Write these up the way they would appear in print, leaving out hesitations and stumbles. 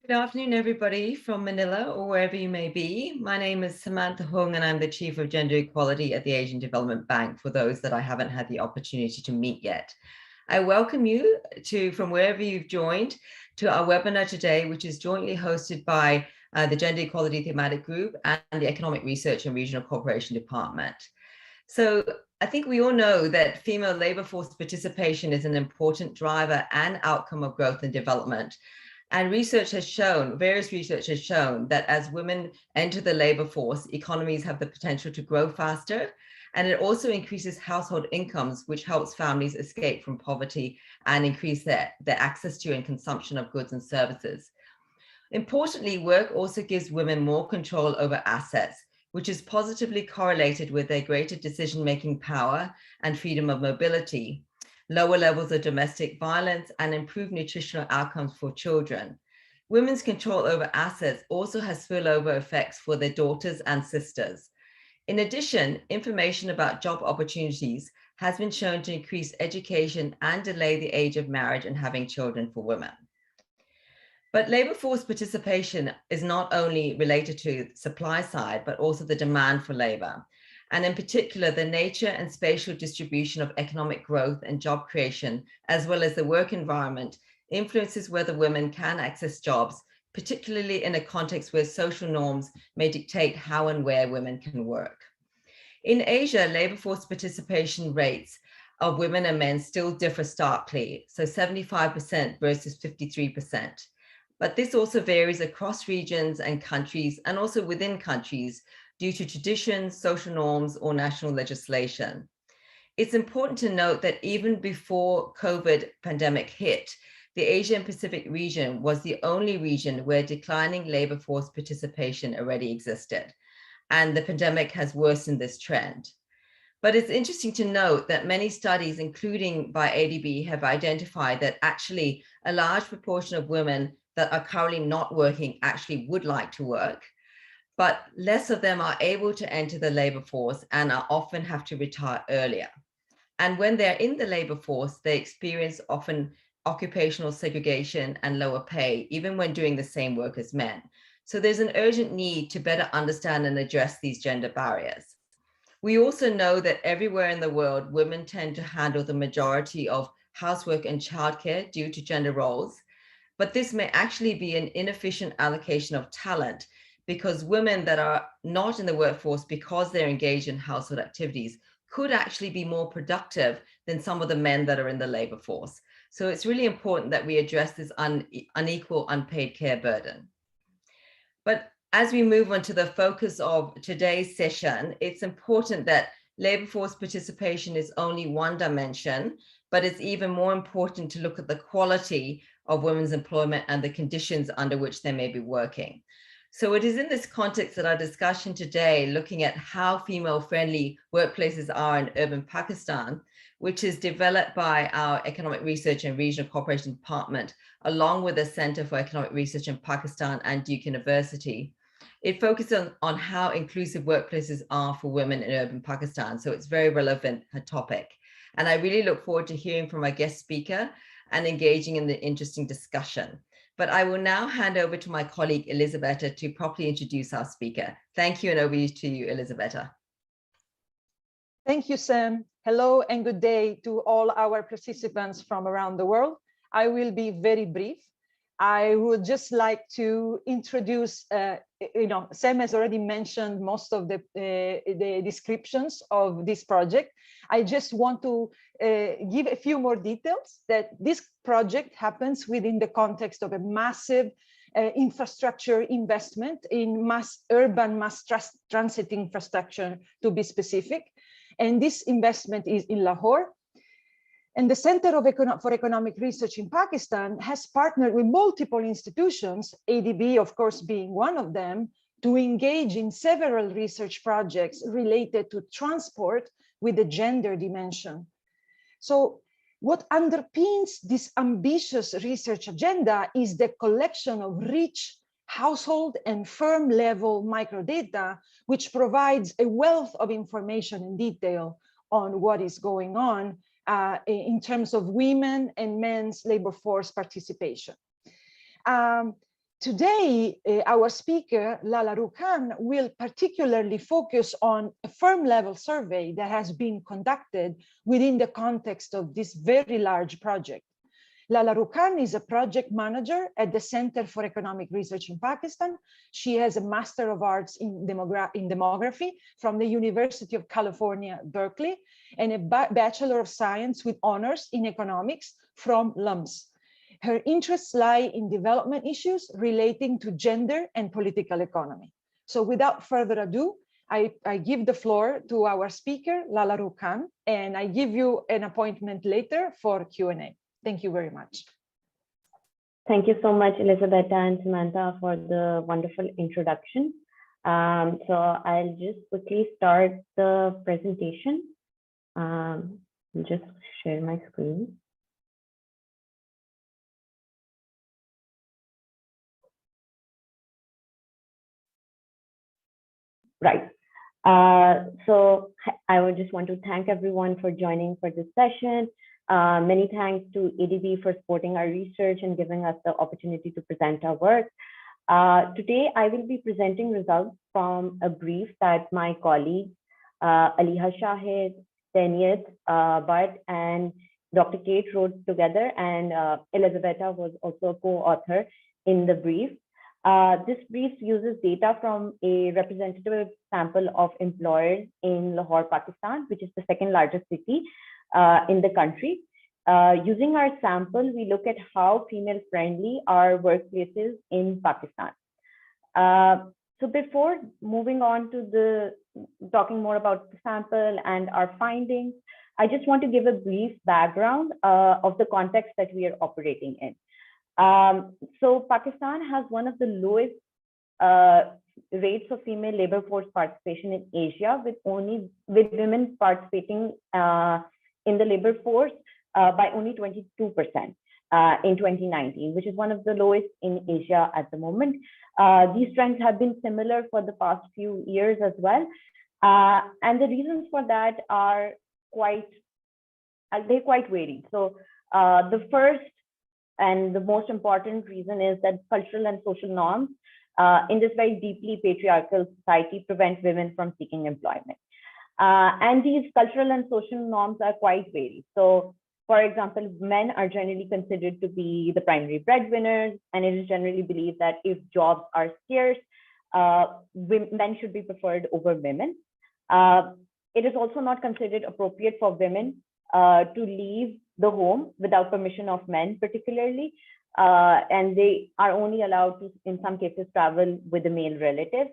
Good afternoon, everybody from Manila or wherever you may be. My name is Samantha Hung, and I'm the Chief of Gender Equality at the Asian Development Bank, for those that I haven't had the opportunity to meet yet. I welcome you from wherever you've joined to our webinar today, which is jointly hosted by the Gender Equality Thematic Group and the Economic Research and Regional Cooperation Department. So I think we all know that female labor force participation is an important driver and outcome of growth and development. And various research has shown that as women enter the labor force, economies have the potential to grow faster. And it also increases household incomes, which helps families escape from poverty and increase their access to and consumption of goods and services. Importantly, work also gives women more control over assets, which is positively correlated with their greater decision-making power and freedom of mobility, lower levels of domestic violence, and improved nutritional outcomes for children. Women's control over assets also has spillover effects for their daughters and sisters. In addition, information about job opportunities has been shown to increase education and delay the age of marriage and having children for women. But labor force participation is not only related to supply side, but also the demand for labor. And in particular, the nature and spatial distribution of economic growth and job creation, as well as the work environment, influences whether women can access jobs, particularly in a context where social norms may dictate how and where women can work. In Asia, labor force participation rates of women and men still differ starkly, so 75% versus 53%. But this also varies across regions and countries, and also within countries, due to traditions, social norms, or national legislation. It's important to note that even before COVID pandemic hit, the Asian Pacific region was the only region where declining labor force participation already existed. And the pandemic has worsened this trend. But it's interesting to note that many studies, including by ADB, have identified that actually a large proportion of women that are currently not working actually would like to work, but less of them are able to enter the labor force and are often have to retire earlier. And when they're in the labor force, they experience often occupational segregation and lower pay, even when doing the same work as men. So there's an urgent need to better understand and address these gender barriers. We also know that everywhere in the world, women tend to handle the majority of housework and childcare due to gender roles, but this may actually be an inefficient allocation of talent, because women that are not in the workforce because they're engaged in household activities could actually be more productive than some of the men that are in the labor force. So it's really important that we address this unequal unpaid care burden. But as we move on to the focus of today's session, it's important that labor force participation is only one dimension, but it's even more important to look at the quality of women's employment and the conditions under which they may be working. So it is in this context that our discussion today, looking at how female-friendly workplaces are in urban Pakistan, which is developed by our Economic Research and Regional Cooperation Department, along with the Center for Economic Research in Pakistan and Duke University. It focuses on how inclusive workplaces are for women in urban Pakistan. So it's a very relevant topic. And I really look forward to hearing from our guest speaker and engaging in the interesting discussion. But I will now hand over to my colleague, Elisabetta, to properly introduce our speaker. Thank you, and over to you, Elisabetta. Thank you, Sam. Hello and good day to all our participants from around the world. I will be very brief. I would just like to introduce, Sam has already mentioned most of the descriptions of this project. I just want to give a few more details that this project happens within the context of a massive infrastructure investment in urban mass transit infrastructure, to be specific. And this investment is in Lahore. And the Center for Economic Research in Pakistan has partnered with multiple institutions, ADB, of course, being one of them, to engage in several research projects related to transport with a gender dimension. So what underpins this ambitious research agenda is the collection of rich household and firm level microdata, which provides a wealth of information and detail on what is going on in terms of women and men's labor force participation. Today, our speaker, Lala Rukhan, will particularly focus on a firm-level survey that has been conducted within the context of this very large project. Lala Rukhan is a project manager at the Center for Economic Research in Pakistan. She has a Master of Arts in Demography from the University of California, Berkeley, and a Bachelor of Science with honors in economics from LUMS. Her interests lie in development issues relating to gender and political economy. So without further ado, I give the floor to our speaker, Lala Rukhan, and I give you an appointment later for Q&A. Thank you very much. Thank you so much, Elizabeth and Samantha, for the wonderful introduction. So I'll just quickly start the presentation. I'll just share my screen. Right. So I would just want to thank everyone for joining for this session. Many thanks to ADB for supporting our research and giving us the opportunity to present our work. Today, I will be presenting results from a brief that my colleagues, Aliha Shahid, Taniyat Bhatt, and Dr. Kate wrote together, and Elizabetta was also a co-author in the brief. This brief uses data from a representative sample of employers in Lahore, Pakistan, which is the second largest city in the country. Using our sample, we look at how female-friendly are workplaces in Pakistan. So before moving on to talking more about the sample and our findings, I just want to give a brief background of the context that we are operating in. So Pakistan has one of the lowest rates of female labor force participation in Asia, with women participating in the labor force by only 22% in 2019, which is one of the lowest in Asia at the moment. These trends have been similar for the past few years as well. And the reasons for that are quite varied. So the first and the most important reason is that cultural and social norms in this very deeply patriarchal society prevent women from seeking employment. And these cultural and social norms are quite varied. So, for example, men are generally considered to be the primary breadwinners, and it is generally believed that if jobs are scarce, men should be preferred over women. It is also not considered appropriate for women to leave the home without permission of men, particularly, and they are only allowed to, in some cases, travel with a male relative.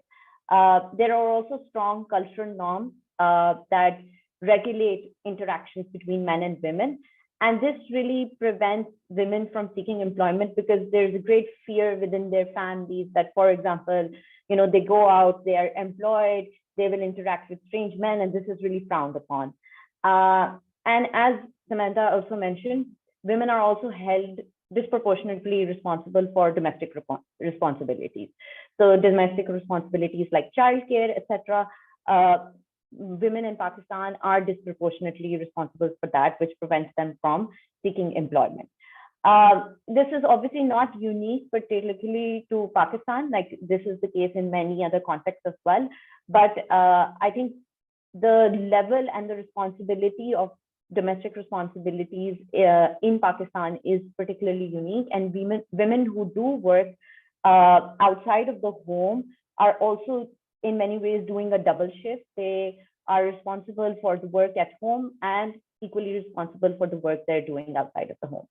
There are also strong cultural norms that regulate interactions between men and women. And this really prevents women from seeking employment because there's a great fear within their families that, for example, they go out, they are employed, they will interact with strange men, and this is really frowned upon. And as Samantha also mentioned, women are also held disproportionately responsible for domestic responsibilities. So domestic responsibilities like childcare, etc. Women in Pakistan are disproportionately responsible for that, which prevents them from seeking employment. This is obviously not unique, particularly to Pakistan, like this is the case in many other contexts as well. But I think the level and the responsibility of domestic responsibilities in Pakistan is particularly unique, and women who do work outside of the home are also in many ways doing a double shift. They are responsible for the work at home and equally responsible for the work they're doing outside of the home.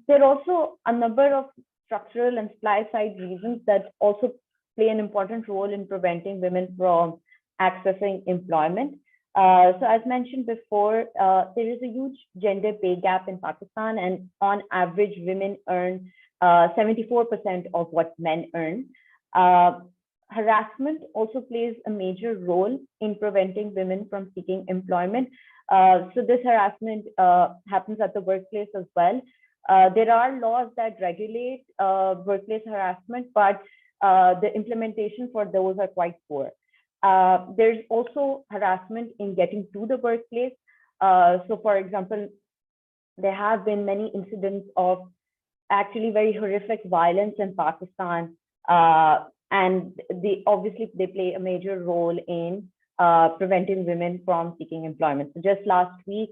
There are also a number of structural and supply side reasons that also play an important role in preventing women from accessing employment. So as mentioned before, there is a huge gender pay gap in Pakistan, and on average, women earn 74% of what men earn. Harassment also plays a major role in preventing women from seeking employment. So this harassment happens at the workplace as well. There are laws that regulate workplace harassment, but the implementation for those are quite poor. There's also harassment in getting to the workplace. So for example, there have been many incidents of actually very horrific violence in Pakistan, and obviously they play a major role in preventing women from seeking employment. So just last week,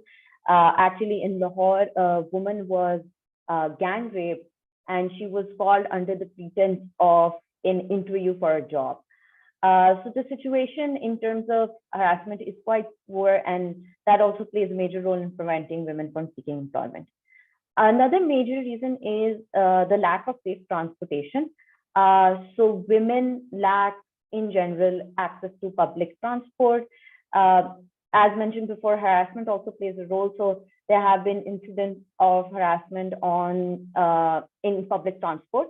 actually in Lahore, a woman was gang raped, and she was called under the pretense of an interview for a job. So the situation in terms of harassment is quite poor, and that also plays a major role in preventing women from seeking employment. Another major reason is the lack of safe transportation. So women lack, in general, access to public transport. As mentioned before, harassment also plays a role. So there have been incidents of harassment in public transport.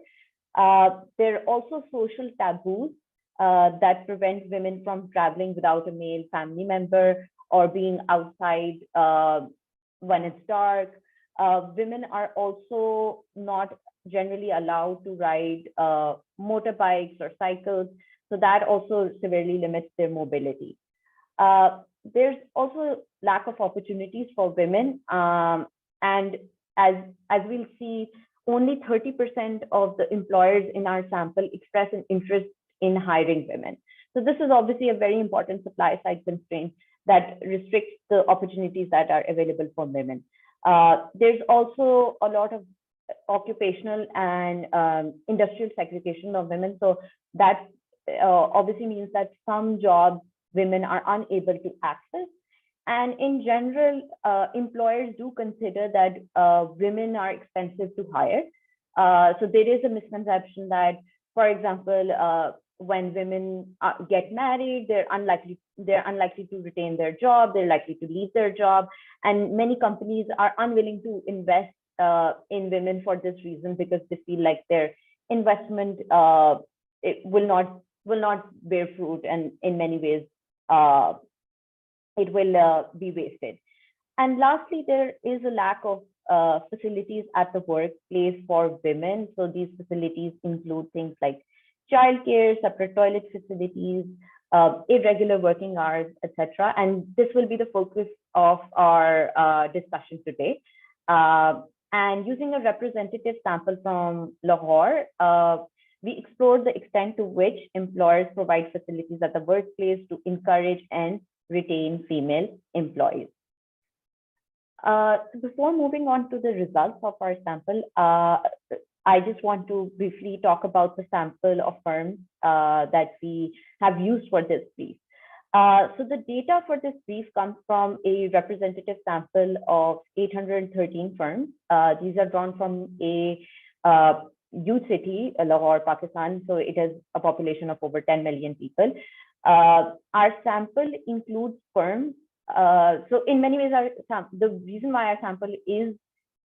There are also social taboos that prevent women from traveling without a male family member or being outside when it's dark. Women are also not generally allowed to ride motorbikes or cycles, so that also severely limits their mobility. There's also lack of opportunities for women, and as we'll see, only 30% of the employers in our sample express an interest in hiring women. So this is obviously a very important supply side constraint that restricts the opportunities that are available for women. There's also a lot of occupational and industrial segregation of women. So that obviously means that some jobs women are unable to access. And in general, employers do consider that women are expensive to hire. So there is a misconception that, for example, when women get married, they're unlikely to retain their job, they're likely to leave their job. And many companies are unwilling to invest in women for this reason, because they feel like their investment it will not bear fruit, and in many ways it will be wasted. And lastly, there is a lack of facilities at the workplace for women. So these facilities include things like childcare, separate toilet facilities, irregular working hours, etc. And this will be the focus of our discussion today. And using a representative sample from Lahore, we explored the extent to which employers provide facilities at the workplace to encourage and retain female employees. Before moving on to the results of our sample, I just want to briefly talk about the sample of firms that we have used for this brief. So the data for this brief comes from a representative sample of 813 firms. These are drawn from a huge city, Lahore, Pakistan. So it has a population of over 10 million people. Our sample includes firms. So in many ways, the reason why our sample is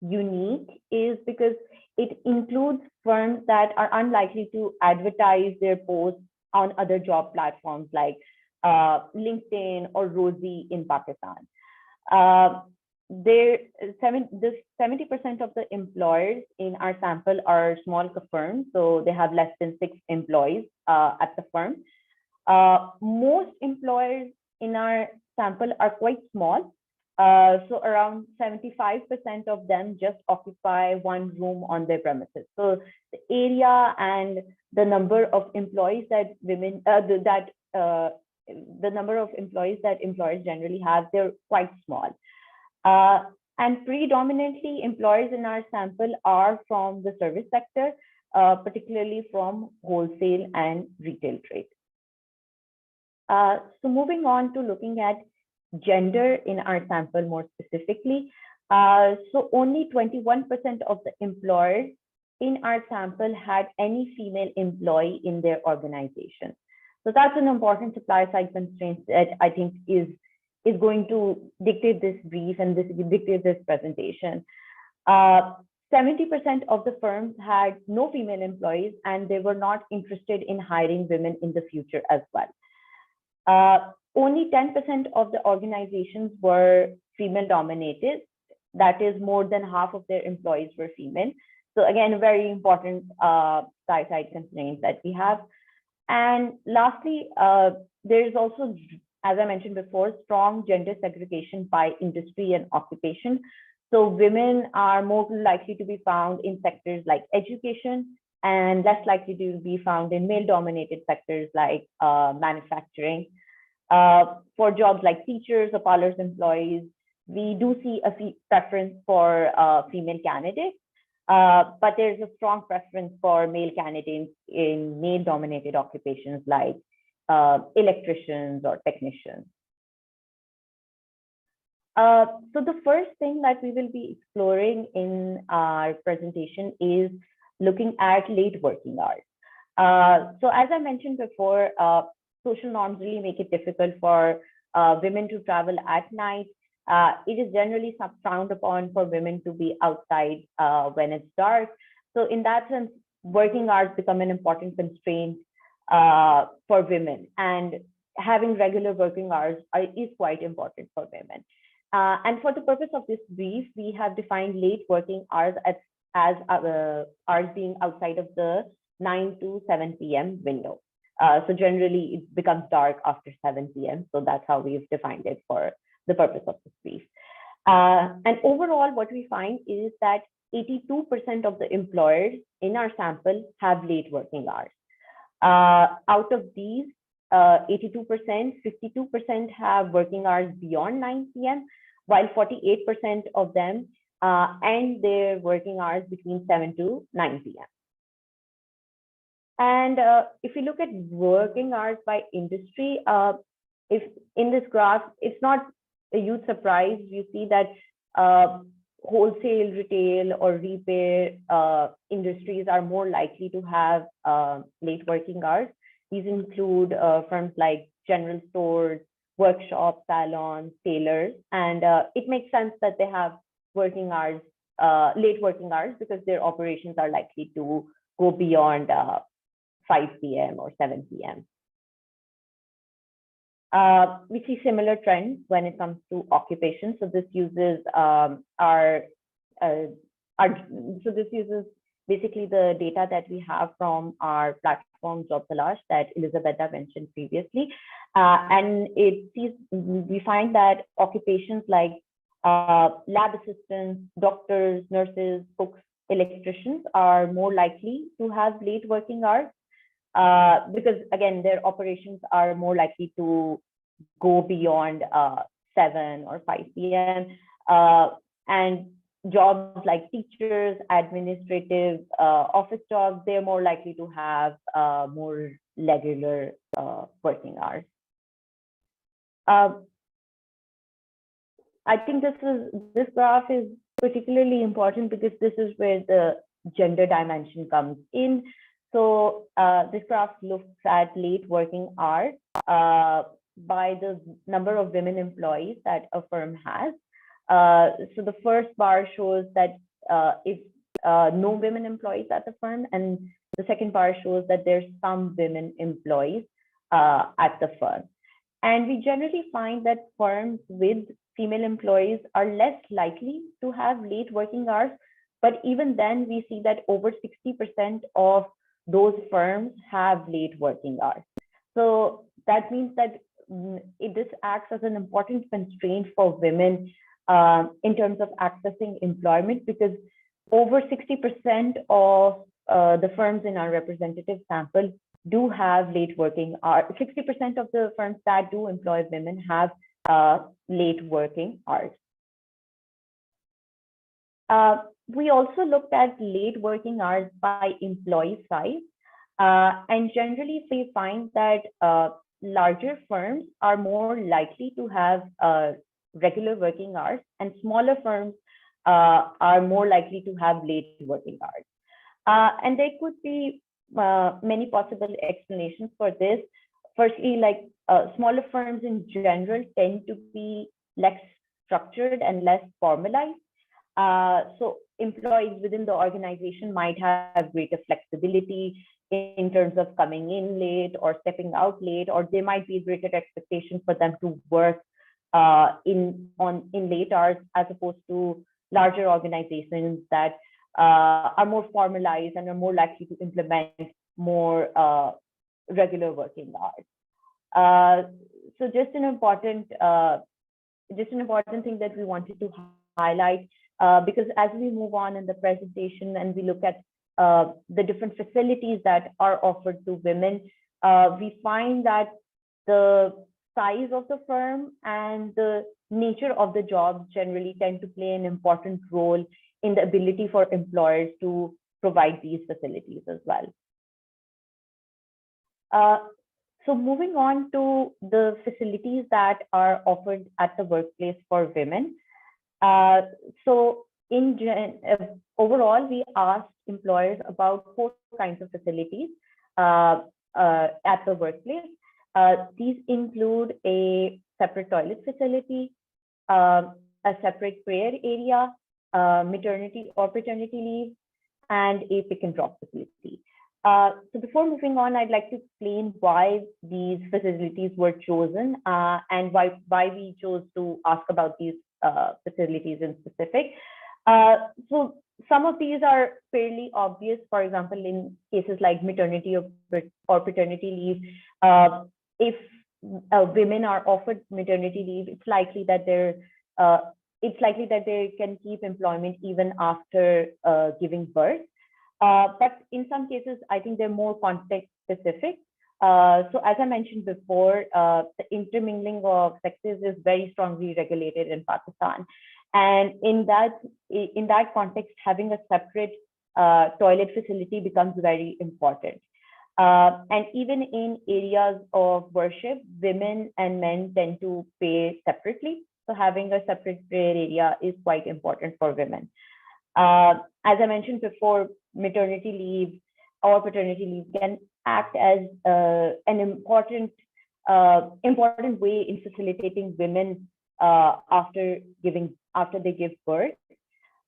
unique is because it includes firms that are unlikely to advertise their posts on other job platforms like LinkedIn or Rosie in Pakistan. 70% of the employers in our sample are small firms, so they have less than 6 employees at the firm. Most employers in our sample are quite small. So around 75% of them just occupy one room on their premises. So the area and the number of employees that the number of employees that employers generally have, they're quite small. And predominantly employers in our sample are from the service sector, particularly from wholesale and retail trade. So moving on to looking at gender in our sample more specifically. So only 21% of the employers in our sample had any female employee in their organization. So that's an important supply side constraint that I think is going to dictate this brief and dictate this presentation. 70% of the firms had no female employees, and they were not interested in hiring women in the future as well. Only 10% of the organizations were female dominated. That is, more than half of their employees were female. So again, a very important supply side constraint that we have. And lastly, there is also, as I mentioned before, strong gender segregation by industry and occupation. So women are more likely to be found in sectors like education and less likely to be found in male-dominated sectors like manufacturing. For jobs like teachers or parlors employees, we do see a preference for female candidates, but there's a strong preference for male candidates in male-dominated occupations like electricians or technicians. So the first thing that we will be exploring in our presentation is looking at late working hours. So as I mentioned before, social norms really make it difficult for women to travel at night. It is generally frowned upon for women to be outside when it's dark. So in that sense, working hours become an important constraint for women, and having regular working hours is quite important for women. And for the purpose of this brief, we have defined late working hours as hours being outside of the 9 to 7 p.m. window. So generally, it becomes dark after 7 p.m. So that's how we've defined it for the purpose of this brief. And overall, what we find is that 82% of the employers in our sample have late working hours. Out of these, 82%, 52% have working hours beyond 9 p.m., while 48% of them end their working hours between 7 to 9 p.m. And if you look at working hours by industry, if in this graph, it's not a huge surprise. You see that wholesale, retail, or repair industries are more likely to have late working hours. These include firms like general stores, workshops, salons, tailors, and it makes sense that they have working hours, late working hours, because their operations are likely to go beyond 5 p.m. or 7 p.m. We see similar trends when it comes to occupation. So this uses basically the data that we have from our platform JobTalash that Elizabetta mentioned previously, and we find that occupations like lab assistants, doctors, nurses, cooks, electricians are more likely to have late working hours. Because again, their operations are more likely to go beyond 7 or 5 p.m. And jobs like teachers, administrative, office jobs, they're more likely to have more regular working hours. I think this graph is particularly important because this is where the gender dimension comes in. So this graph looks at late working hours by the number of women employees that a firm has. So the first bar shows that if no women employees at the firm, and the second bar shows that there's some women employees at the firm. And we generally find that firms with female employees are less likely to have late working hours. But even then, we see that over 60% of those firms have late working hours. So that means that this acts as an important constraint for women in terms of accessing employment, because over 60% of the firms in our representative sample do have late working hours. 60% of the firms that do employ women have late working hours. We also looked at late working hours by employee size. And generally, we find that larger firms are more likely to have regular working hours, and smaller firms are more likely to have late working hours. And there could be many possible explanations for this. Firstly, like smaller firms in general tend to be less structured and less formalized. So employees within the organization might have greater flexibility in terms of coming in late or stepping out late, or there might be greater expectation for them to work in late hours, as opposed to larger organizations that are more formalized and are more likely to implement more regular working hours. So just an important thing that we wanted to highlight because as we move on in the presentation and we look at the different facilities that are offered to women, we find that the size of the firm and the nature of the jobs generally tend to play an important role in the ability for employers to provide these facilities as well. So moving on to the facilities that are offered at the workplace for women. So overall, we asked employers about 4 kinds of facilities at the workplace. These include a separate toilet facility, a separate prayer area, maternity or paternity leave, and a pick and drop facility. So before moving on, I'd like to explain why these facilities were chosen and why we chose to ask about these facilities in specific. So some of these are fairly obvious. For example, in cases like maternity or paternity leave, if women are offered maternity leave, it's likely that they can keep employment even after giving birth. But in some cases, I think they're more context specific. So as I mentioned before, the intermingling of sexes is very strongly regulated in Pakistan. And in that context, having a separate toilet facility becomes very important. And even in areas of worship, women and men tend to pray separately. So having a separate prayer area is quite important for women. As I mentioned before, maternity leave or paternity leave can act as an important way in facilitating women after they give birth.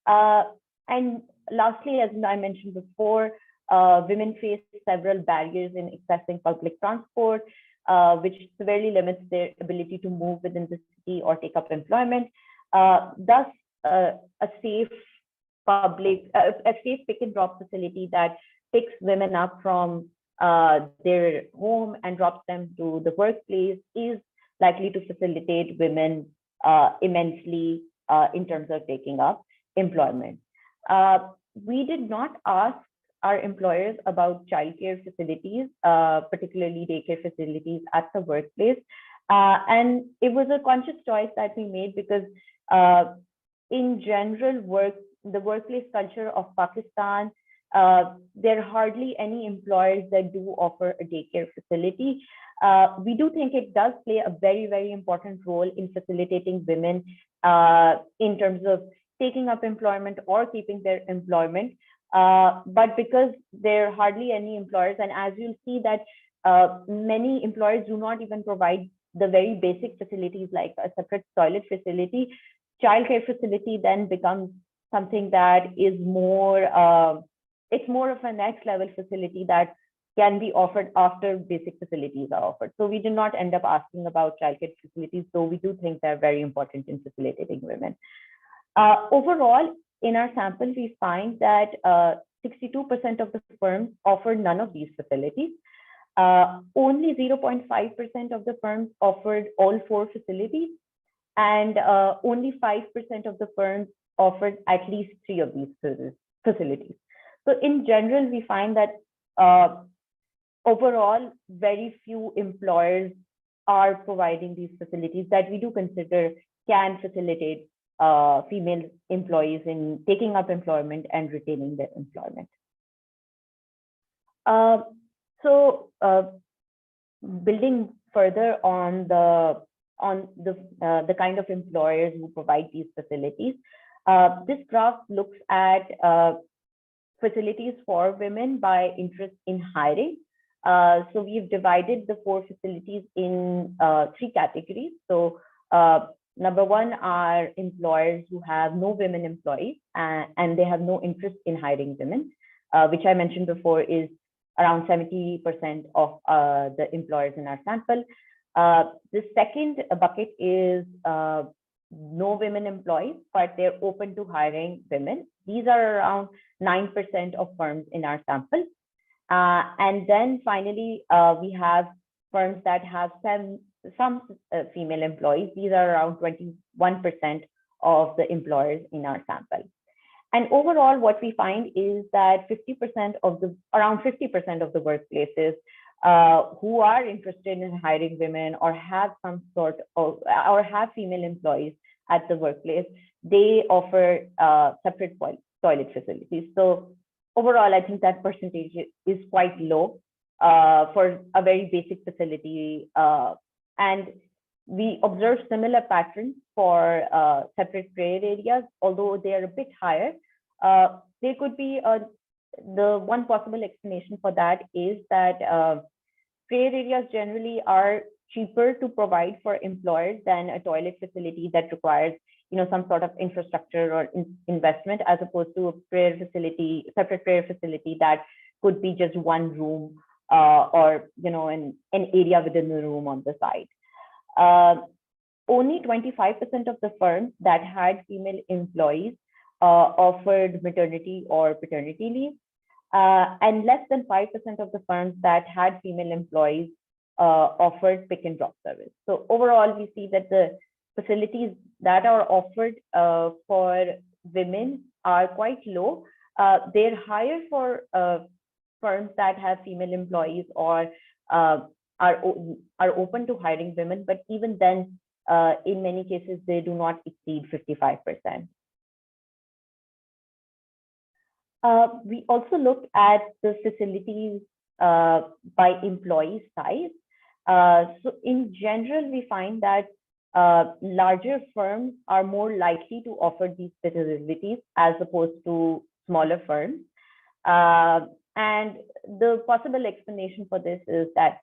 And lastly, as I mentioned before, women face several barriers in accessing public transport, which severely limits their ability to move within the city or take up employment. Thus, a safe pick and drop facility that picks women up from their home and drops them to the workplace is likely to facilitate women immensely in terms of taking up employment. We did not ask our employers about childcare facilities, particularly daycare facilities at the workplace. And it was a conscious choice that we made because in general, the workplace culture of Pakistan, there are hardly any employers that do offer a daycare facility. We do think it does play a very, very important role in facilitating women in terms of taking up employment or keeping their employment. But because there are hardly any employers, and as you'll see that many employers do not even provide the very basic facilities like a separate toilet facility, childcare facility then becomes something that is it's more of a next level facility that can be offered after basic facilities are offered. So we did not end up asking about childcare facilities, though we do think they're very important in facilitating women. Overall, in our sample, we find that 62% of the firms offer none of these facilities. Only 0.5% of the firms offered all 4 facilities, and only 5% of the firms offered at least 3 of these facilities. So in general, we find that overall, very few employers are providing these facilities that we do consider can facilitate female employees in taking up employment and retaining their employment. So building further on the kind of employers who provide these facilities, this graph looks at facilities for women by interest in hiring. So we've divided the 4 facilities in 3 categories. So number 1 are employers who have no women employees and they have no interest in hiring women, which I mentioned before is around 70% of the employers in our sample. The second bucket is no women employees, but they're open to hiring women. These are around 9% of firms in our sample. And then finally, we have firms that have some female employees. These are around 21% of the employers in our sample. And overall, what we find is that around 50% of the workplaces who are interested in hiring women or have some sort of, or have female employees at the workplace, they offer separate toilet facilities. So overall, I think that percentage is quite low for a very basic facility. And we observe similar patterns for separate prayer areas, although they are a bit higher. There could be the one possible explanation for that is that prayer areas generally are cheaper to provide for employers than a toilet facility that requires some sort of infrastructure or investment, as opposed to a prayer facility, separate prayer facility that could be just one room or an area within the room on the side. Only 25% of the firms that had female employees offered maternity or paternity leave, and less than 5% of the firms that had female employees offered pick and drop service. So overall, we see that the facilities that are offered for women are quite low. They're higher for firms that have female employees or are open to hiring women, but even then, in many cases, they do not exceed 55%. We also look at the facilities by employee size. So in general, we find that larger firms are more likely to offer these facilities as opposed to smaller firms. And the possible explanation for this is that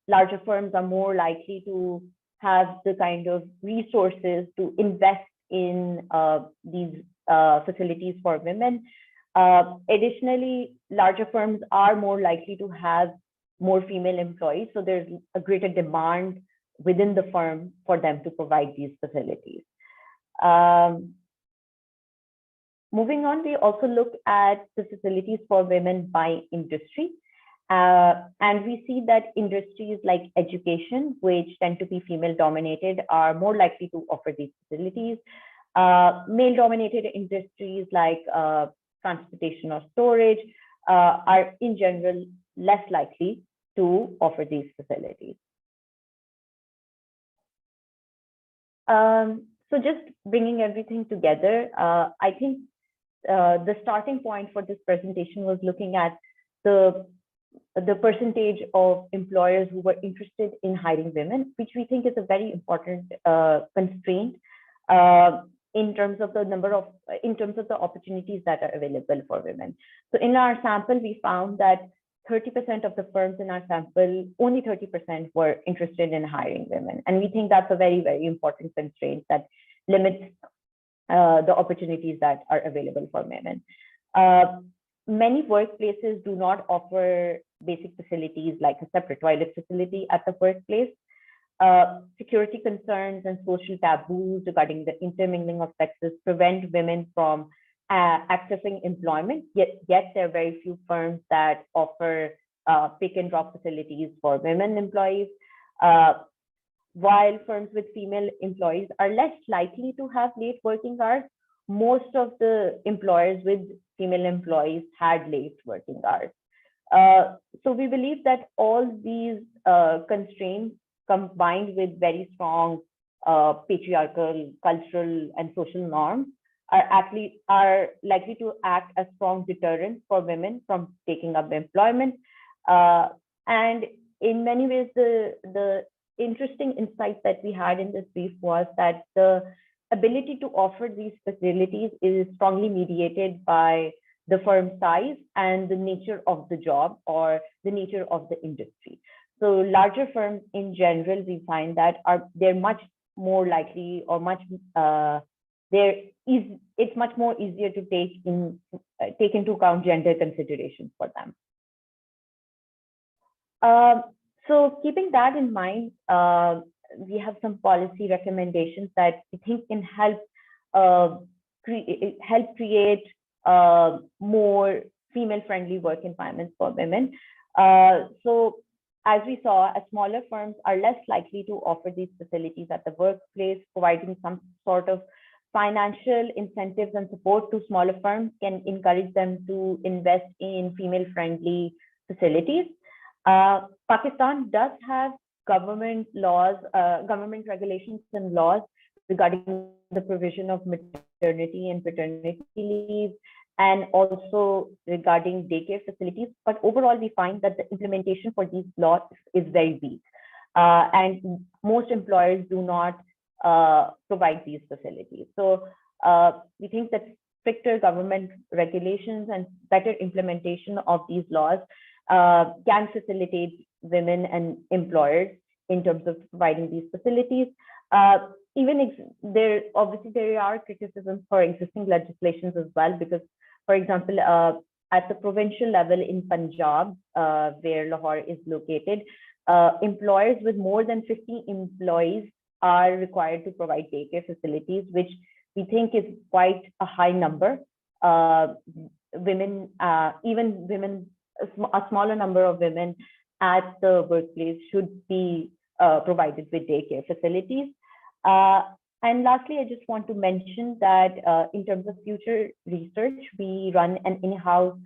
larger firms are more likely to have the kind of resources to invest in these facilities for women. Additionally, larger firms are more likely to have more female employees, so there's a greater demand within the firm for them to provide these facilities. Moving on, we also look at the facilities for women by industry. And we see that industries like education, which tend to be female dominated, are more likely to offer these facilities. Male dominated industries like transportation or storage are in general less likely to offer these facilities. So just bringing everything together, I think the starting point for this presentation was looking at the percentage of employers who were interested in hiring women, which we think is a very important constraint in terms of the opportunities that are available for women. So in our sample, we found that 30% of the firms in our sample, only 30% were interested in hiring women. And we think that's a very, very important constraint that limits the opportunities that are available for women. Many workplaces do not offer basic facilities like a separate toilet facility at the workplace. Security concerns and social taboos regarding the intermingling of sexes prevent women from accessing employment, yet there are very few firms that offer pick and drop facilities for women employees. While firms with female employees are less likely to have late working hours, most of the employers with female employees had late working hours. So we believe that all these constraints, combined with very strong patriarchal, cultural, and social norms, are likely to act as strong deterrents for women from taking up employment. And in many ways, the interesting insight that we had in this brief was that the ability to offer these facilities is strongly mediated by the firm size and the nature of the job or the nature of the industry. So larger firms in general, we find that they're much more likely or it's much more easier to take into account gender considerations for them. So keeping that in mind, we have some policy recommendations that we think can help create more female-friendly work environments for women. So as we saw, smaller firms are less likely to offer these facilities at the workplace, providing some sort of financial incentives and support to smaller firms can encourage them to invest in female-friendly facilities. Pakistan does have government laws, government regulations and laws regarding the provision of maternity and paternity leave, and also regarding daycare facilities. But overall, we find that the implementation for these laws is very weak. And most employers do not provide these facilities. So we think that stricter government regulations and better implementation of these laws can facilitate women and employers in terms of providing these facilities. There are criticisms for existing legislations as well, because, for example, at the provincial level in Punjab, where Lahore is located, employers with more than 50 employees are required to provide daycare facilities, which we think is quite a high number. Women, even women, a smaller number of women at the workplace should be provided with daycare facilities. And lastly, I just want to mention that in terms of future research, we run an in-house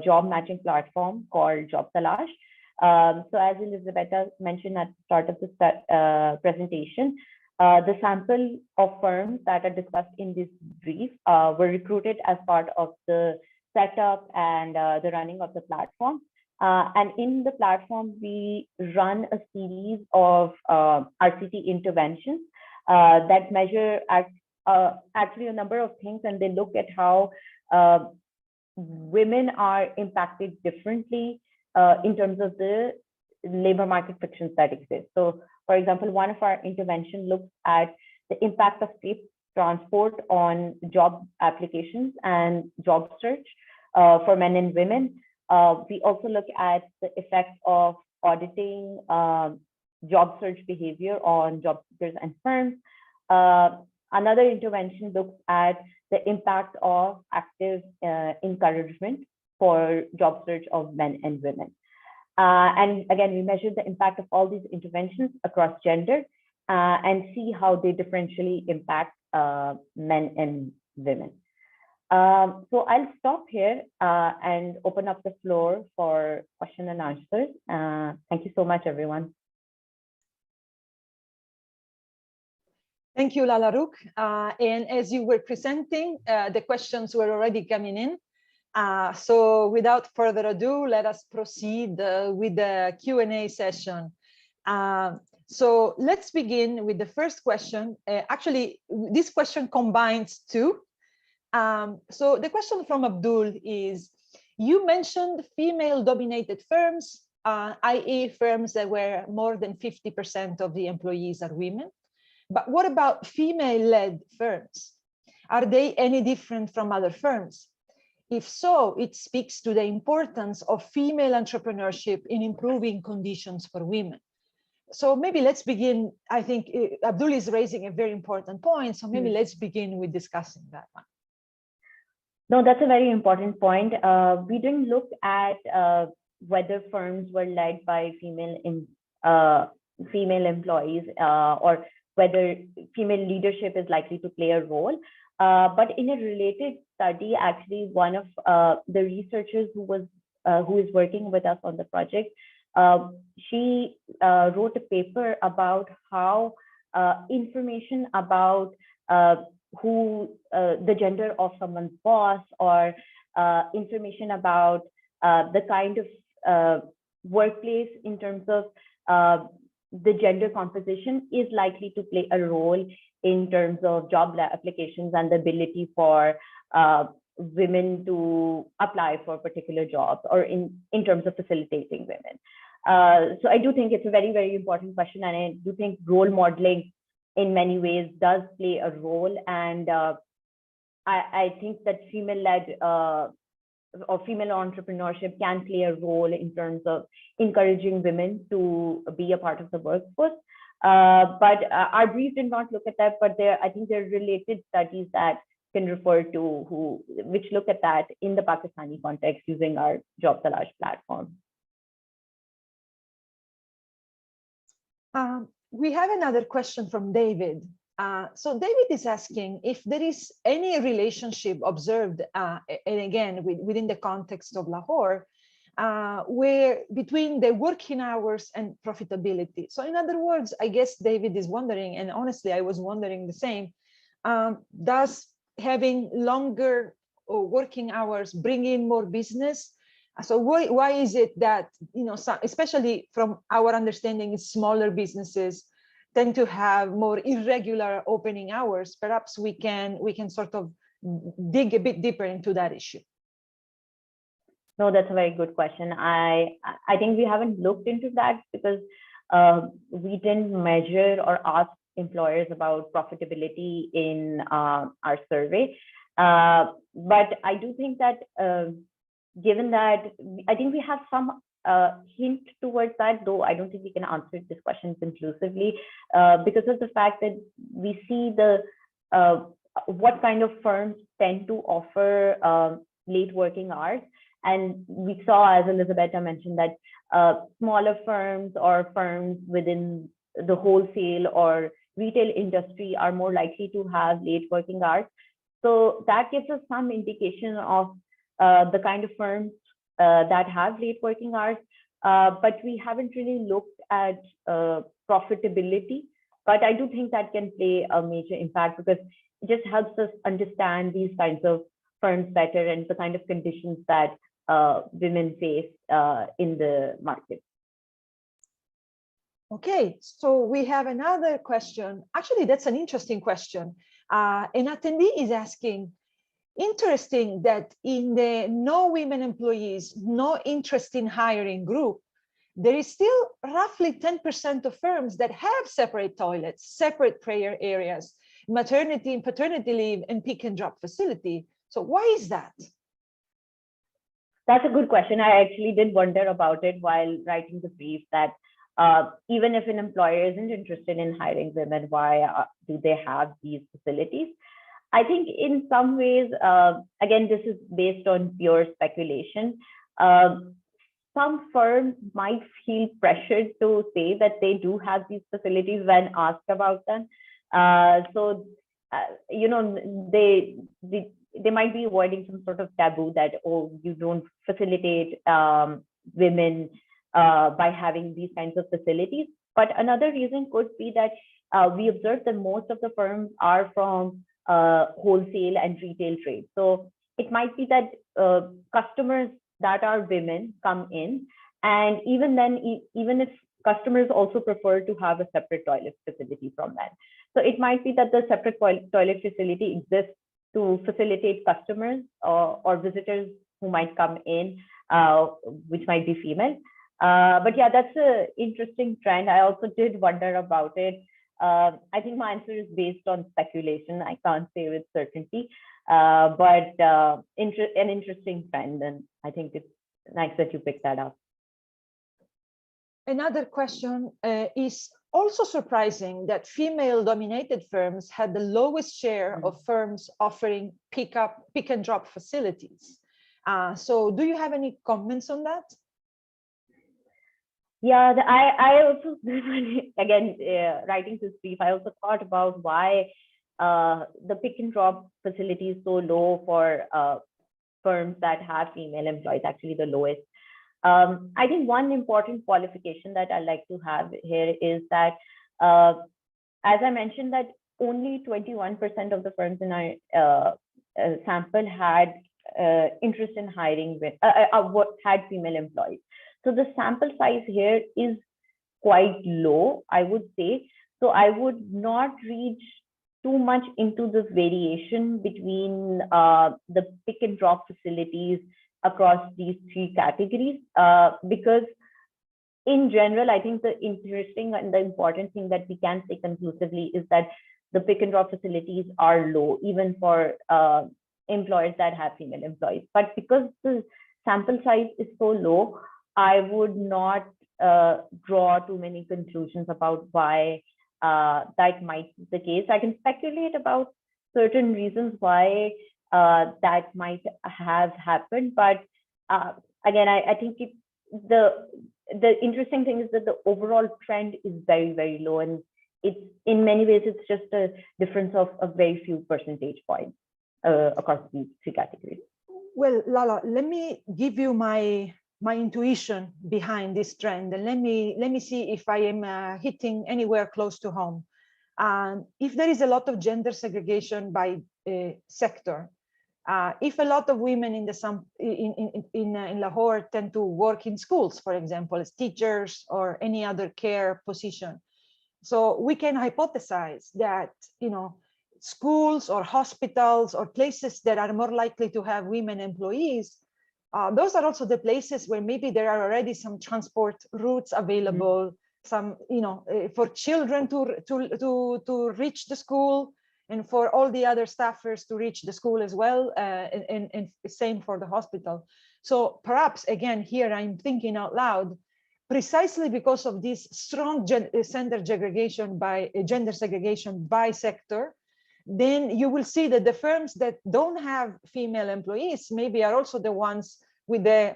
job matching platform called Job Talash. So as Elizabeth mentioned at the start of the presentation, the sample of firms that are discussed in this brief were recruited as part of the setup and the running of the platform. And in the platform, we run a series of RCT interventions that measure actually a number of things, and they look at how women are impacted differently in terms of the labor market frictions that exist. So, for example, one of our interventions looks at the impact of safe transport on job applications and job search for men and women. We also look at the effects of auditing job search behavior on job seekers and firms. Another intervention looks at the impact of active encouragement for job search of men and women. And again, we measure the impact of all these interventions across gender and see how they differentially impact men and women. So I'll stop here and open up the floor for question and answers. Thank you so much, everyone. Thank you, Lala Rook. And as you were presenting, the questions were already coming in. So without further ado, let us proceed with the Q&A session. So let's begin with the first question. Actually, this question combines two. So the question from Abdul is, you mentioned female-dominated firms, i.e. firms that were more than 50% of the employees are women. But what about female-led firms? Are they any different from other firms? If so, it speaks to the importance of female entrepreneurship in improving conditions for women. So maybe let's begin. I think Abdul is raising a very important point. So maybe let's begin with discussing that one. No, that's a very important point. We didn't look at whether firms were led by female employees or whether female leadership is likely to play a role. But in a related study, actually, one of the researchers who is working with us on the project, she wrote a paper about how information about who the gender of someone's boss, or information about the kind of workplace in terms of the gender composition is likely to play a role in terms of job applications and the ability for women to apply for particular jobs, or in terms of facilitating women. So I do think it's a very, very important question, and I do think role modeling in many ways does play a role. And I think that female-led or female entrepreneurship can play a role in terms of encouraging women to be a part of the workforce. But our brief did not look at that, but I think there are related studies that can refer to which look at that in the Pakistani context using our Job Talash platform. We have another question from David. So David is asking if there is any relationship observed, and again, within the context of Lahore, where between the working hours and profitability. So in other words, I guess David is wondering, and honestly, I was wondering the same, does having longer working hours bring in more business? So why is it that, especially from our understanding, smaller businesses tend to have more irregular opening hours? Perhaps we can sort of dig a bit deeper into that issue. No, that's a very good question. I think we haven't looked into that because we didn't measure or ask employers about profitability in our survey. But I do think that given that, I think we have some hint towards that, though I don't think we can answer this question conclusively because of the fact that we see the what kind of firms tend to offer late working hours. And we saw, as Elizabeth mentioned, that smaller firms or firms within the wholesale or retail industry are more likely to have late working hours. So that gives us some indication of the kind of firms that have late working hours, but we haven't really looked at profitability. But I do think that can play a major impact because it just helps us understand these kinds of firms better and the kind of conditions that women face in the market. Okay, so we have another question. Actually, that's an interesting question. An attendee is asking, interesting that in the no women employees, no interest in hiring group, there is still roughly 10% of firms that have separate toilets, separate prayer areas, maternity and paternity leave, and pick and drop facility. So why is that? That's a good question. I actually did wonder about it while writing the brief, that even if an employer isn't interested in hiring women, why do they have these facilities? I think in some ways, again, this is based on pure speculation. Some firms might feel pressured to say that they do have these facilities when asked about them. You know, they might be avoiding some sort of taboo that, oh, you don't facilitate women by having these kinds of facilities. But another reason could be that we observe that most of the firms are from wholesale and retail trade. So it might be that customers that are women come in, and even then, even if customers also prefer to have a separate toilet facility from that. So it might be that the separate toilet facility exists to facilitate customers or visitors who might come in, which might be female. But yeah, that's an interesting trend. I also did wonder about it. I think my answer is based on speculation. I can't say with certainty, but an interesting trend, and I think it's nice that you picked that up. Another question is also surprising that female-dominated firms had the lowest share of firms offering pick and drop facilities. So do you have any comments on that? Yeah, I also, again, writing this brief, I also thought about why the pick and drop facility is so low for firms that have female employees, actually the lowest. I think one important qualification that I like to have here is that, as I mentioned, that only 21% of the firms in our sample had interest in hiring, had female employees. So the sample size here is quite low, I would say. So I would not read too much into this variation between the pick and drop facilities across these three categories, because in general, I think the interesting and the important thing that we can say conclusively is that the pick and drop facilities are low, even for employers that have female employees. But because the sample size is so low, I would not draw too many conclusions about why that might be the case. I can speculate about certain reasons why that might have happened, but again, I think the interesting thing is that the overall trend is very, very low, and it's in many ways, it's just a difference of a very few percentage points across these three categories. Well, Lala, let me give you my intuition behind this trend, and let me see if I am hitting anywhere close to home. If there is a lot of gender segregation by sector, if a lot of women in Lahore tend to work in schools, for example, as teachers or any other care position, so we can hypothesize that, schools or hospitals or places that are more likely to have women employees, those are also the places where maybe there are already some transport routes available, some, for children to reach the school, and for all the other staffers to reach the school as well, and same for the hospital. So perhaps, again, here I'm thinking out loud, precisely because of this strong gender segregation by sector, then you will see that the firms that don't have female employees maybe are also the ones with the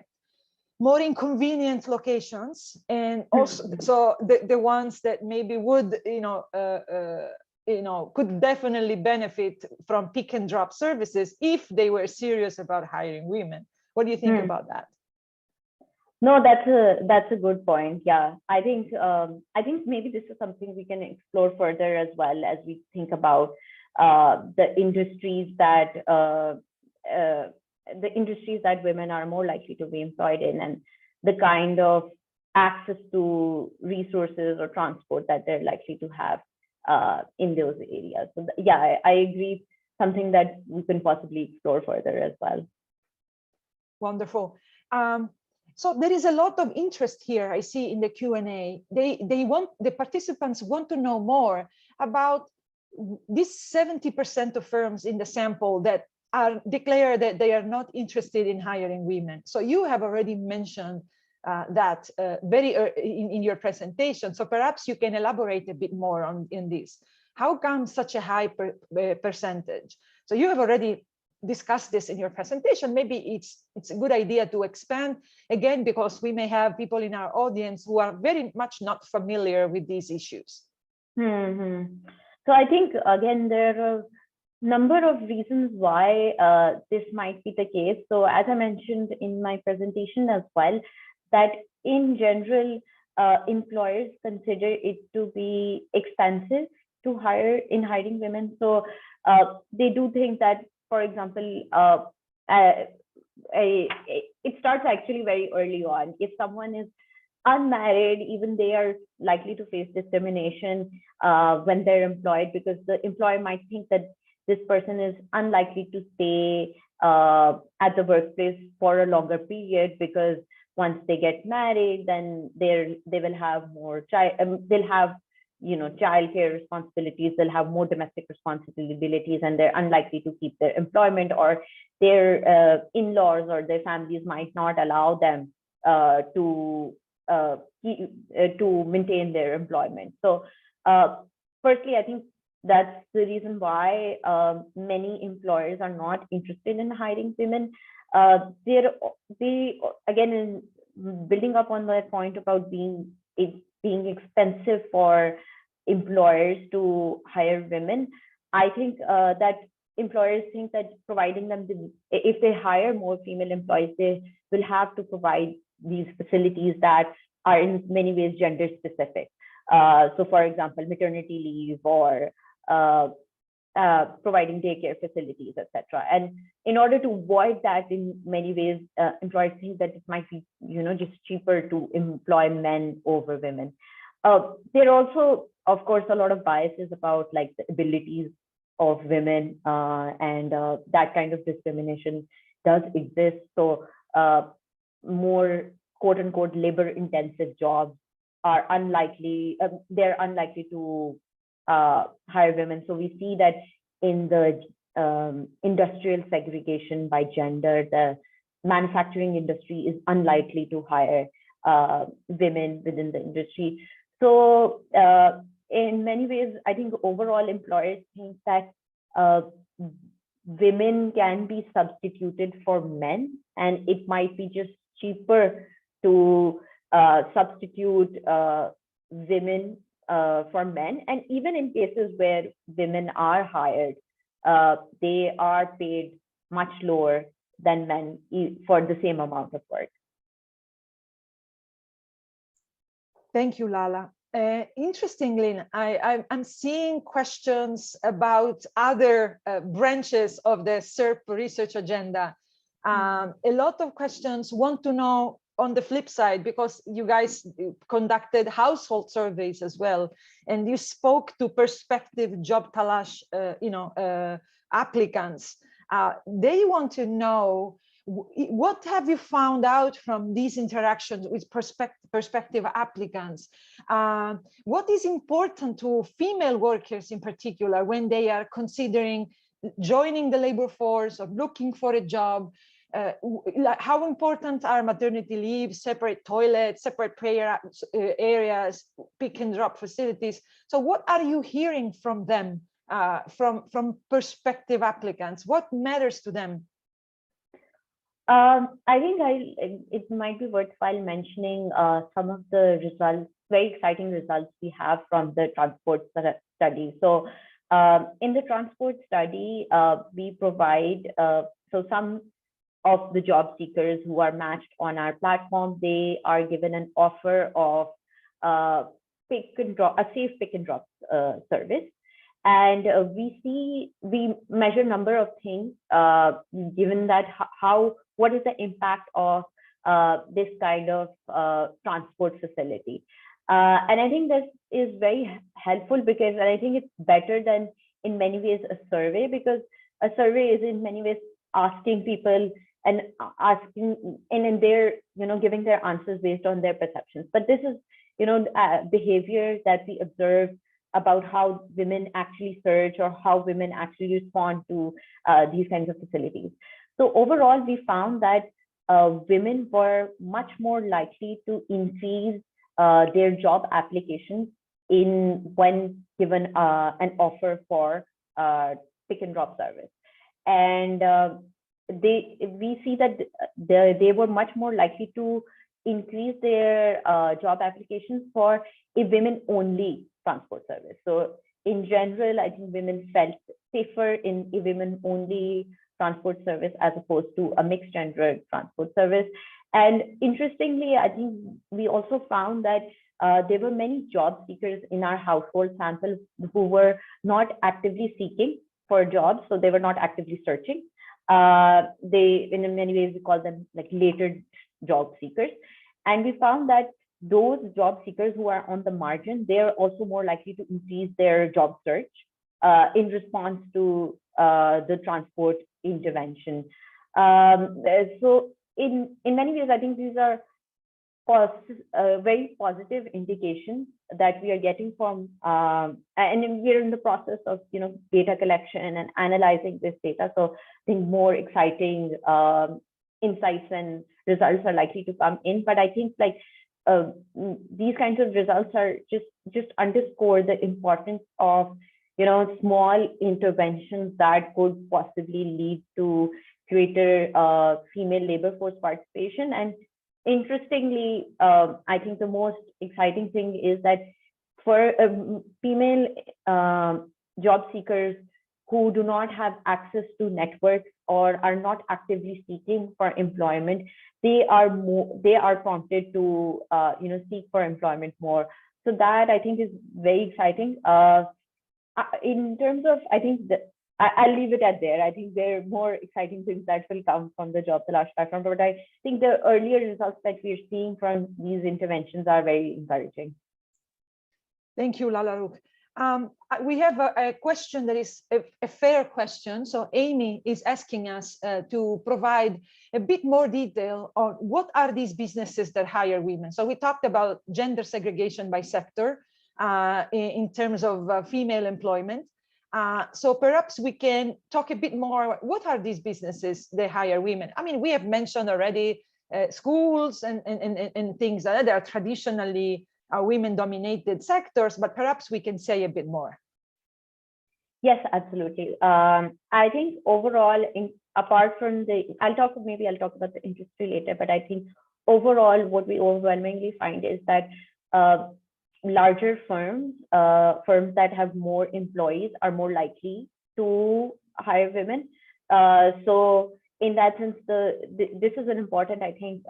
more inconvenient locations, and also so the ones that maybe would could definitely benefit from pick and drop services if they were serious about hiring women. What do you think about that? No, that's a good point. Yeah, I think maybe this is something we can explore further as well, as we think about the industries that women are more likely to be employed in, and the kind of access to resources or transport that they're likely to have in those areas. So yeah, I agree. Something that we can possibly explore further as well. Wonderful. So there is a lot of interest here, I see, in the Q&A. The participants want to know more about this 70% of firms in the sample that declare that they are not interested in hiring women. So you have already mentioned that in your presentation. So perhaps you can elaborate a bit more in this. How come such a high percentage? So you have already discussed this in your presentation. Maybe it's a good idea to expand again, because we may have people in our audience who are very much not familiar with these issues. So I think, again, there are a number of reasons why this might be the case. So as I mentioned in my presentation as well, that in general, employers consider it to be expensive to hiring women. So they do think that, for example, it starts actually very early on. If someone is unmarried, even they are likely to face discrimination when they're employed, because the employer might think that this person is unlikely to stay at the workplace for a longer period, because once they get married, then they will have more they'll have childcare responsibilities, they'll have more domestic responsibilities, and they're unlikely to keep their employment, or their in-laws or their families might not allow them to maintain their employment. So firstly, I think that's the reason why many employers are not interested in hiring women. They again, in building up on that point about being expensive for employers to hire women, I think that employers think that providing them if they hire more female employees, they will have to provide these facilities that are in many ways gender specific. So for example, maternity leave, or providing daycare facilities, etc. And in order to avoid that, in many ways, employers think that it might be, just cheaper to employ men over women. There are also, of course, a lot of biases about like the abilities of women, and that kind of discrimination does exist. So more quote unquote labor intensive jobs are unlikely, they're unlikely to hire women. So we see that in the industrial segregation by gender, the manufacturing industry is unlikely to hire women within the industry. So in many ways, I think overall employers think that women can be substituted for men, and it might be just cheaper to substitute women for men. And even in cases where women are hired, they are paid much lower than men for the same amount of work. Thank you, Lala. Interestingly, I'm seeing questions about other branches of the CERP research agenda. A lot of questions want to know on the flip side, because you guys conducted household surveys as well, and you spoke to prospective job talash, applicants. They want to know, what have you found out from these interactions with prospective applicants? What is important to female workers in particular when they are considering joining the labor force or looking for a job? How important are maternity leave, separate toilets, separate prayer areas, pick and drop facilities? So what are you hearing from them, from prospective applicants? What matters to them? I think it might be worthwhile mentioning some of the results, very exciting results we have from the transport study. So in the transport study, we provide, so some of the job seekers who are matched on our platform, they are given an offer of a safe pick and drop service. And we measure number of things, given that what is the impact of this kind of transport facility. And I think this is very helpful, because I think it's better than in many ways a survey, because a survey is in many ways asking people and in their, giving their answers based on their perceptions. But this is, behavior that we observe about how women actually search or how women actually respond to these kinds of facilities. So overall, we found that women were much more likely to increase their job applications when given an offer for pick and drop service. And we see that they were much more likely to increase their job applications for a women-only transport service. So in general, I think women felt safer in a women-only transport service as opposed to a mixed gender transport service. And interestingly, I think we also found that there were many job seekers in our household sample who were not actively seeking for jobs, so they were not actively searching. They, in many ways, we call them like later job seekers. And we found that those job seekers who are on the margin, they are also more likely to increase their job search in response to the transport intervention. So in many ways, I think these are very positive indications that we are getting from, and we're in the process of data collection and analyzing this data. So I think more exciting insights and results are likely to come in. But I think these kinds of results are just underscore the importance of small interventions that could possibly lead to greater female labor force participation. And interestingly, I think the most exciting thing is that for female job seekers who do not have access to networks or are not actively seeking for employment, they are prompted to seek for employment more. So that I think is very exciting. In terms of, I think I'll leave it at there. I think there are more exciting things that will come from the Job Talash platform, but I think the earlier results that we're seeing from these interventions are very encouraging. Thank you, Lala Rook. We have a question that is a fair question. So Amy is asking us to provide a bit more detail on what are these businesses that hire women. So we talked about gender segregation by sector in terms of female employment. So perhaps we can talk a bit more, what are these businesses that hire women? I mean, we have mentioned already schools and things that are traditionally women-dominated sectors, but perhaps we can say a bit more. Yes, absolutely. I think overall, apart from I'll talk about the industry later, but I think overall, what we overwhelmingly find is that larger firms, firms that have more employees are more likely to hire women. So in that sense, this is an important, I think,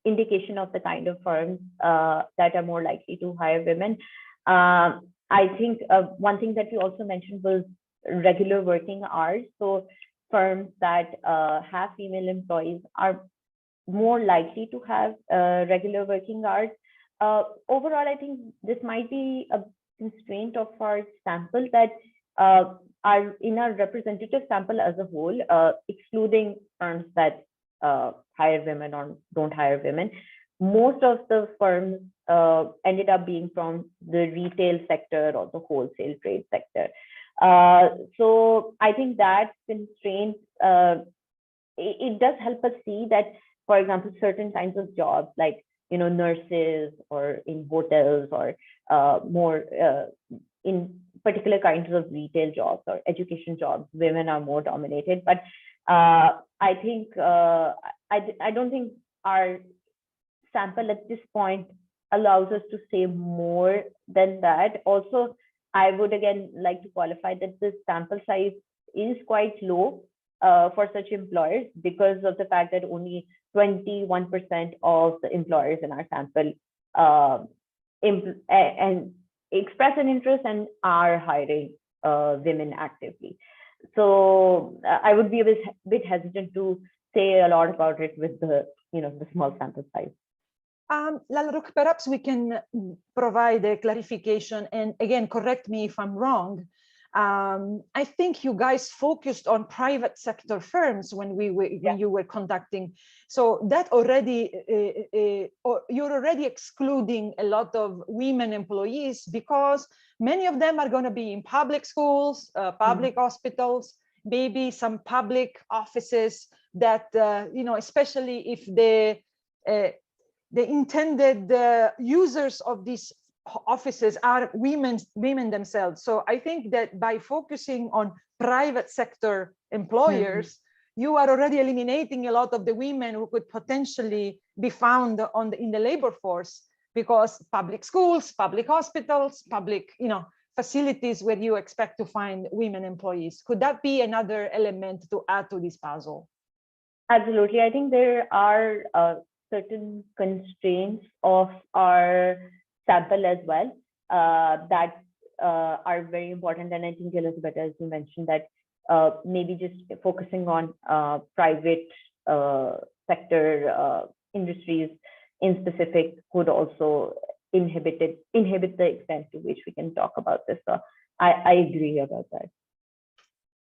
indication of the kind of firms that are more likely to hire women. I think one thing that you also mentioned was regular working hours. So firms that have female employees are more likely to have regular working hours. Overall, I think this might be a constraint of our sample that are in our representative sample as a whole, excluding firms that hire women or don't hire women. Most of the firms ended up being from the retail sector or the wholesale trade sector. So I think that constraint, it does help us see that, for example, certain kinds of jobs like, you know, nurses or in hotels or more in particular kinds of retail jobs or education jobs, women are more dominated. But I think I don't think our sample at this point allows us to say more than that. Also, I would again like to qualify that the sample size is quite low for such employers because of the fact that only 21% of the employers in our sample and express an interest and are hiring women actively. So I would be a bit hesitant to say a lot about it with the, you know, the small sample size. Lalrouk, perhaps we can provide a clarification, and again, correct me if I'm wrong. I think you guys focused on private sector firms when you were conducting. So that already, you're already excluding a lot of women employees because many of them are going to be in public schools, public hospitals, maybe some public offices that, you know, especially if the intended users of these offices are women themselves. So I think that by focusing on private sector employers, you are already eliminating a lot of the women who could potentially be found in the labor force, because public schools, public hospitals, public, you know, facilities where you expect to find women employees. Could that be another element to add to this puzzle? Absolutely. I think there are certain constraints of our sample as well that are very important. And I think, Elizabeth, as you mentioned, that maybe just focusing on private sector industries in specific could also inhibit the extent to which we can talk about this. So I agree about that.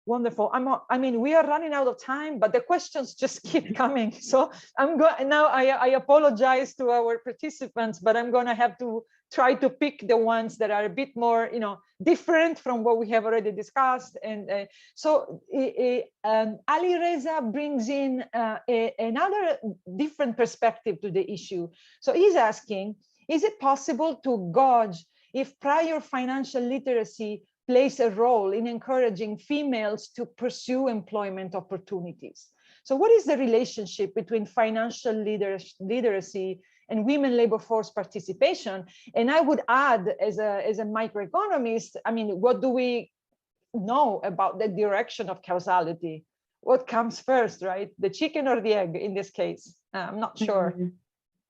Wonderful. I mean, we are running out of time, but the questions just keep coming. So I'm going now. I apologize to our participants, but I'm going to have to try to pick the ones that are a bit more, you know, different from what we have already discussed. And so Ali Reza brings in another different perspective to the issue. So he's asking, is it possible to gauge if prior financial literacy plays a role in encouraging females to pursue employment opportunities? So what is the relationship between financial literacy and women labor force participation? And I would add, as a microeconomist, I mean, what do we know about the direction of causality? What comes first, right? The chicken or the egg in this case? I'm not sure.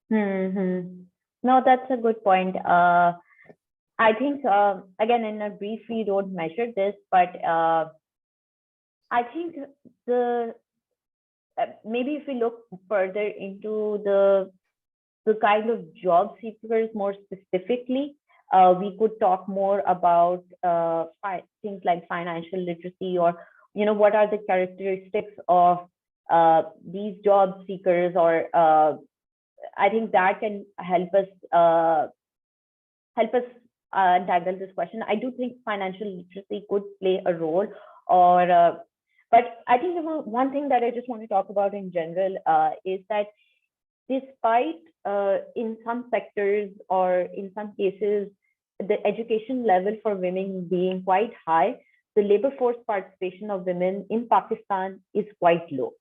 No, that's a good point. I think, again, in a brief, we don't measure this, but I think maybe if we look further into the kind of job seekers more specifically, we could talk more about things like financial literacy, or, you know, what are the characteristics of these job seekers, or I think that can help us tackle this question. I do think financial literacy could play a role, or but I think one thing that I just want to talk about in general is that despite in some sectors or in some cases the education level for women being quite high, the labor force participation of women in Pakistan is quite low.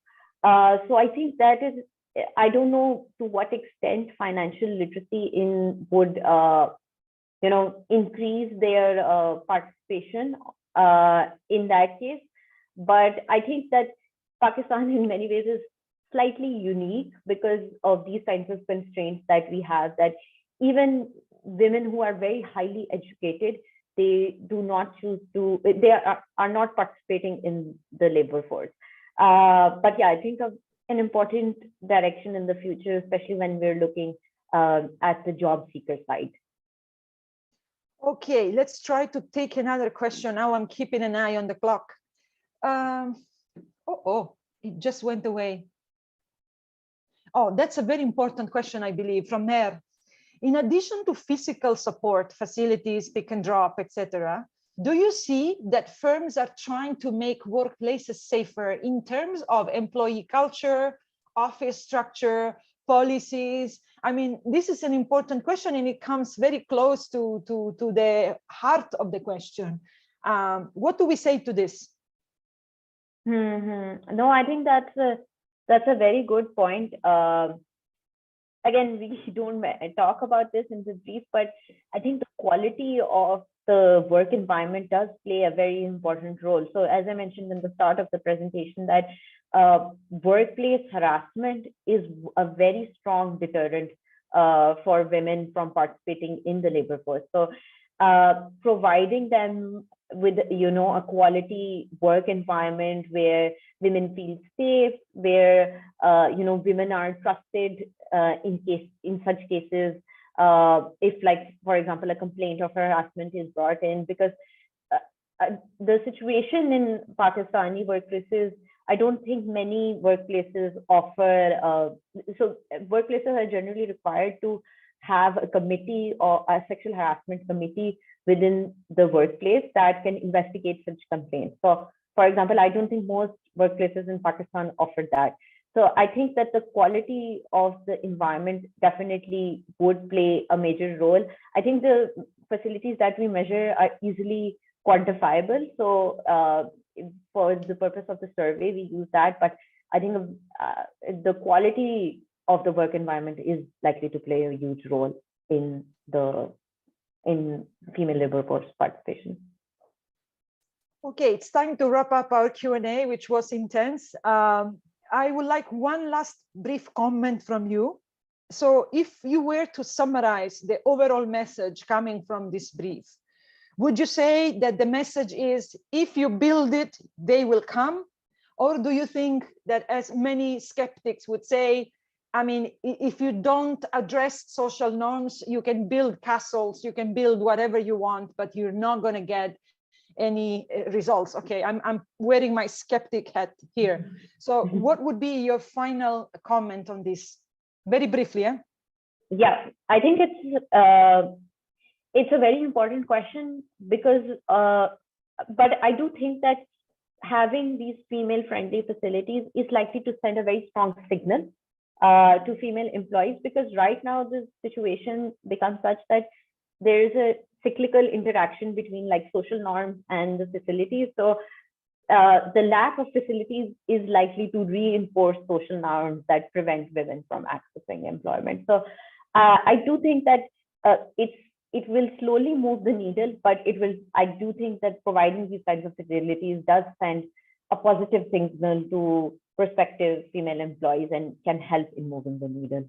So I think that is, I don't know to what extent financial literacy would increase their participation in that case. But I think that Pakistan in many ways is slightly unique because of these kinds of constraints that we have, that even women who are very highly educated, they do not choose to, they are not participating in the labor force. But yeah, I think of an important direction in the future, especially when we're looking at the job seeker side. Okay, let's try to take another question. Now I'm keeping an eye on the clock. It just went away. Oh, that's a very important question, I believe, from Mer. In addition to physical support, facilities, pick and drop, etc., do you see that firms are trying to make workplaces safer in terms of employee culture, office structure, policies? I mean, this is an important question, and it comes very close to the heart of the question. What do we say to this? No, I think that's a very good point. Again, we don't talk about this in the brief, but I think the quality of the work environment does play a very important role. So as I mentioned in the start of the presentation, that workplace harassment is a very strong deterrent for women from participating in the labor force. So providing them with a quality work environment where women feel safe, where women are trusted in such cases, if, like, for example, a complaint of harassment is brought in, because the situation in Pakistani workplaces, I don't think many workplaces offer, so workplaces are generally required to have a committee or a sexual harassment committee within the workplace that can investigate such complaints. So, for example, I don't think most workplaces in Pakistan offer that. So I think that the quality of the environment definitely would play a major role. I think the facilities that we measure are easily quantifiable. So for the purpose of the survey, we use that. But I think the quality of the work environment is likely to play a huge role in female labor force participation. Okay, it's time to wrap up our Q&A, which was intense. I would like one last brief comment from you. So if you were to summarize the overall message coming from this brief, would you say that the message is, if you build it, they will come? Or do you think that, as many skeptics would say, I mean, if you don't address social norms, you can build castles, you can build whatever you want, but you're not going to get any results? Okay, I'm wearing my skeptic hat here. So what would be your final comment on this? Very briefly, yeah? Yeah, I think it's a very important question, because but I do think that having these female-friendly facilities is likely to send a very strong signal to female employees, because right now the situation becomes such that there is a cyclical interaction between, like, social norms and the facilities. So the lack of facilities is likely to reinforce social norms that prevent women from accessing employment. So I do think that it will slowly move the needle, but I do think that providing these kinds of facilities does send a positive signal to prospective female employees and can help in moving the needle.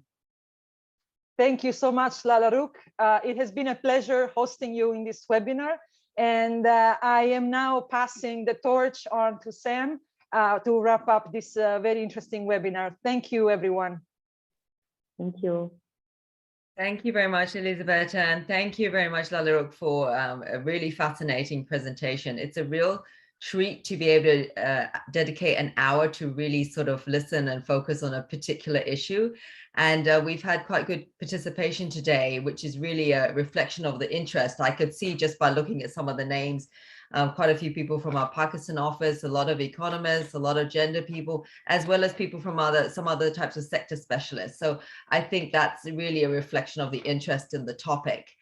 Thank you so much, Lala Rook. It has been a pleasure hosting you in this webinar. And I am now passing the torch on to Sam to wrap up this very interesting webinar. Thank you, everyone. Thank you. Thank you very much, Elizabeth. And thank you very much, Lala Rook, for a really fascinating presentation. It's a real treat to be able to dedicate an hour to really sort of listen and focus on a particular issue. And we've had quite good participation today, which is really a reflection of the interest. I could see just by looking at some of the names, quite a few people from our Pakistan office, a lot of economists, a lot of gender people, as well as people from some other types of sector specialists. So I think that's really a reflection of the interest in the topic.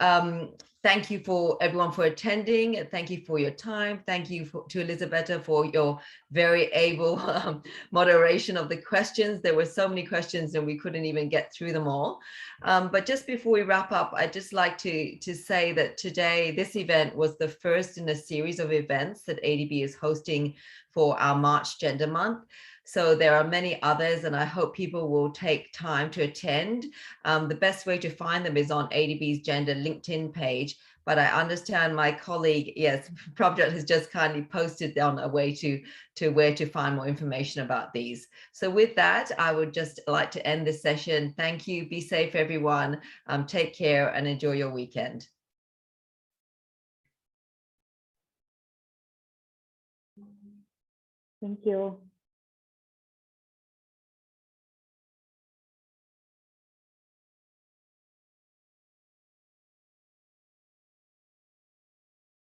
Thank you for everyone for attending. Thank you for your time. Thank you to Elisabetta for your very able moderation of the questions. There were so many questions and we couldn't even get through them all. But just before we wrap up, I'd just like to say that today, this event was the first in a series of events that ADB is hosting for our March Gender Month. So there are many others, and I hope people will take time to attend. The best way to find them is on ADB's Gender LinkedIn page. But I understand my colleague, yes, Prabhat has just kindly posted on a way to where to find more information about these. So with that, I would just like to end this session. Thank you. Be safe, everyone. Take care and enjoy your weekend. Thank you.